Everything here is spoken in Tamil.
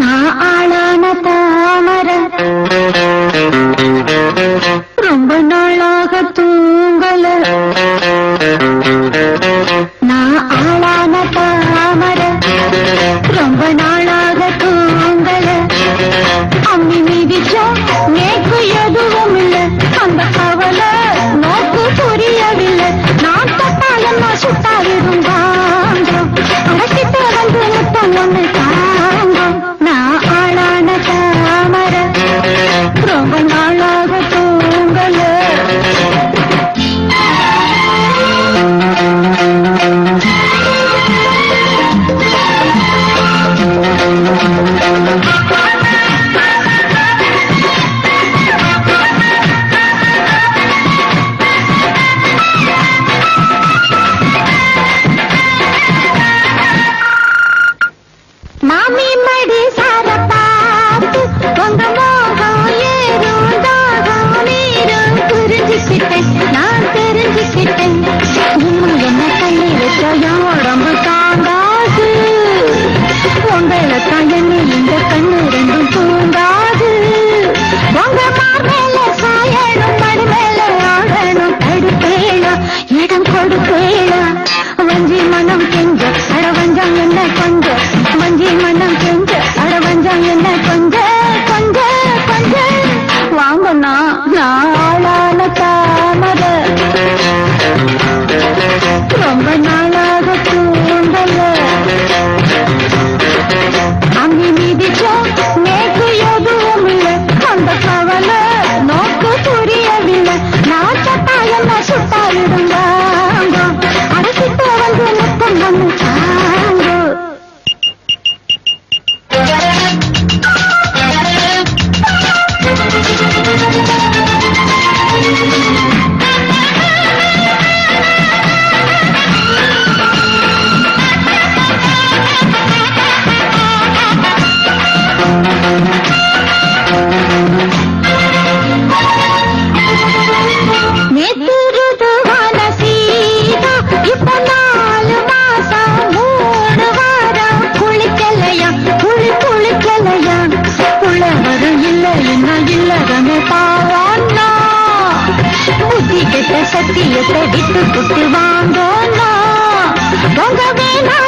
நான் ஆளான தாமர ரொம்ப நாளாக தூங்கல. நான் ஆளான தாமர ரொம்ப நாளாக தூங்கல. அம்மி மீதிச்சா நேக்கு எதுவும் இல்லை. அந்த கவலை நோக்கு புரியவில்லை. நான் தொட்டாலும் நான் சுட்டாயிடும் வாங்கும். அடக்கிட்ட வந்து முட்டம் ஒன்று தாங்கும். நான் ஆளான தாமர ரொம்ப நாளாக தூங்கல. மாமி மடி சார பார்த்து உங்க மோகம் ஏறும் தாகம் நீரும் புரிஞ்சுக்கிட்டேன். நான் தெரிஞ்சுக்கிட்டேன். இன்னும் என்ன கண்ணி வச்ச என் உடம்பு தாங்காது. உங்களை தான் என்ன இந்த கண்ணு ரெண்டும் தூங்காது. உங்க மார்மேல சாயணும் மடி மேல ஆடணும். தடுப்பேளா இடம் கொடுப்பேளா. வஞ்சி மனம் கெஞ்ச அடவஞ்சம் என்ன கொஞ்ச. வஞ்சி மனம் கெஞ்ச அடவஞ்சம் என்ன கொஞ்ச கொஞ்ச கொஞ்ச. வாங்கண்ணா நாளான தாமர ரொம்ப நாளாக தூங்கல. அம்மி மீதிச்சோ நேக்கு எதுவும் இல்லை. அந்த கவலை நோக்கு புரியவில்லை. நான் சட்டா என்ன சுட்டாயிடும் வாங்கும். அடக்கிட்ட வந்து முத்தம் வந்து தாங்கும். நேத்துருதுவான சீதா இப்ப 4 மாசம் 3 வாரம் குளிக்கலையா குளிக்கலையா. புள்ளவரும் இல்லை என்ன இல்லதமே பாவண்ணா. புத்தி கெட்ட சத்தியத்தை விட்டு புட்டு வாங்கண்ணா. உங்க வேணா